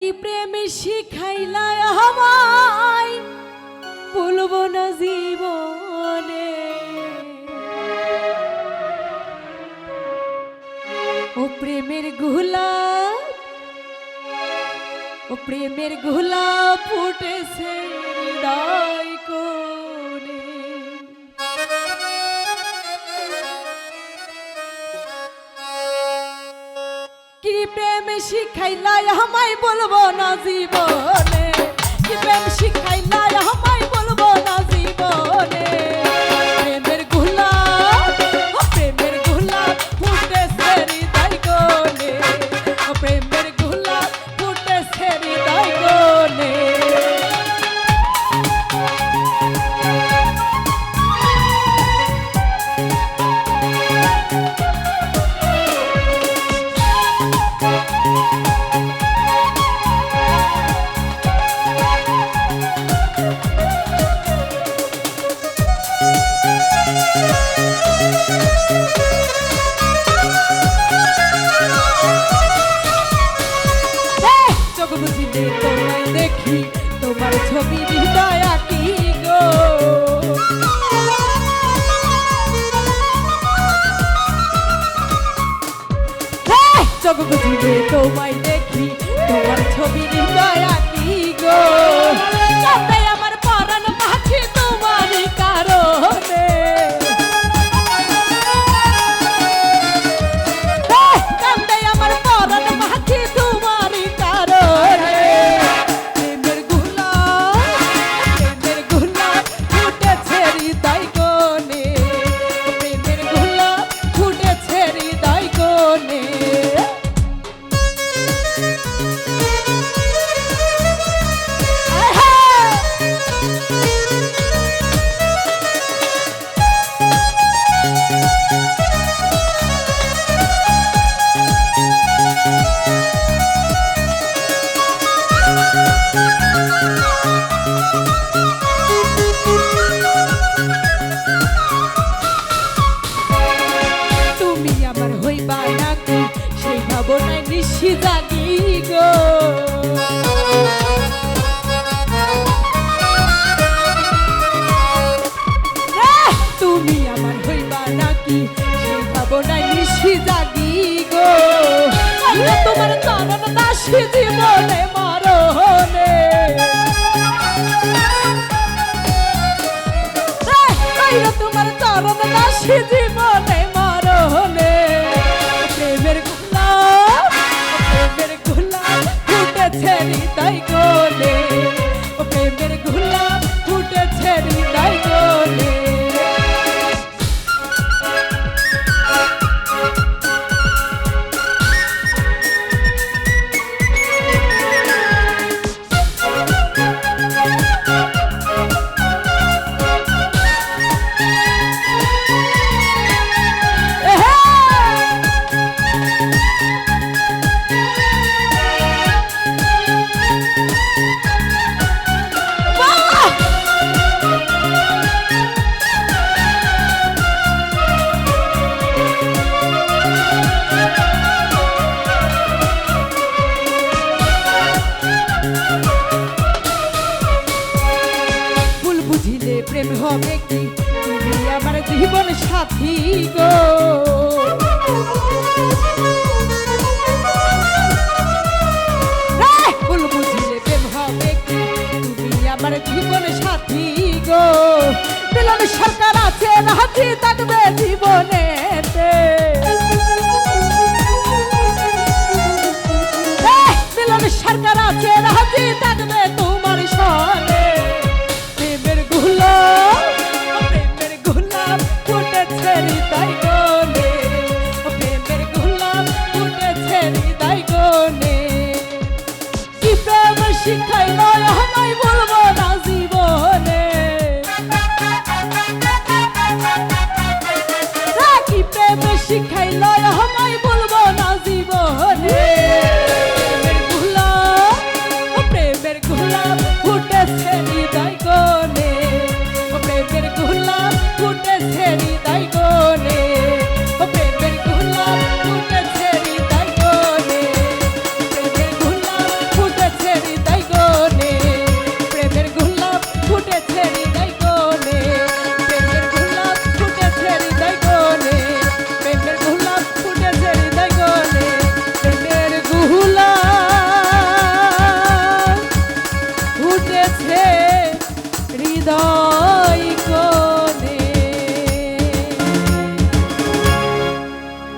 কি প্রেমে শিখাইলা আমায় বলবো না জীবনে। ও প্রেমের গোলাপ, ও প্রেমের গোলাপ ফুটেছে হৃদয় কোণে। কি প্রেমে শিখাইলা আমায় বলবো না জীবনে। কি প্রেম শিখাইলা আমায় বলবো না জীবনে। প্রেমের গোলাপ, ও প্রেমের গোলাপ ফুটেছে হৃদয় কোণে। ও প্রেমের গোলাপ ফুটেছে হৃদয় কোণে। বুঝিলে তোমায় দেখি, তোমার ছবি হৃদয় আঁকি গো। চোখ বুঝিলে তোমায় দেখি, তোমার ছবি হৃদয় আঁকি গো। কাঁদে আমার পরাণ পাখি তোমারই কারণে। কাঁদে আমার পরাণ পাখি তোমারই কারণে। প্রেমের গোলাপ, প্রেমের গোলাপ ফুটেছে হৃদয় কোণে। প্রেমের গোলাপ ফুটেছে হৃদয় কোণে। তুমি আমার হইবা নাকি সেই ভাবনায় নিশি জাগি গো। তুমি আমার হইবা নাকি সেই ভাবনায় নিশি জাগি গো। তোমার চরণ দাসী জীবনে মরণে। তোমার চরণ দাসী জীবনে মরণে। প্রেমের গোলাপ, প্রেমের গোলাপ ফুটেছে হৃদয় কোণে। প্রেমের গোলাপ ফুটেছে হৃদয় কোণে। বুঝিলে প্রেম হবে কি, তুমি আমার জীবন সাথী গো। ফুল বুঝিলে প্রেম হবে কি, তুমি আমার জীবন সাথী গো। মিলন সরকার আছে রাজি থাকবে জীবনেতে। মিলন সরকার আছে রাজি থাকবে তোমার সনে। প্রেমের গোলাপ, প্রেমের গোলাপ ফুটেছে হৃদয় কোণে। প্রেমের গোলাপ ফুটেছে হৃদয় কোণে। কি প্রেম শিখাইল আমায় বলবো না জীবনে। কি প্রেম শিখাইল আমায় বলবো না জীবনে। প্রেমের গোলাপ, প্রেমের গোলাপ ফুটেছে হৃদয় কোণে। প্রেমের গোলাপ ফুটেছে হৃদয় কোণে। প্রেমের গোলাপ ফুটেছে হৃদয় কোণে। প্রেমের গোলাপ ফুটেছে দাও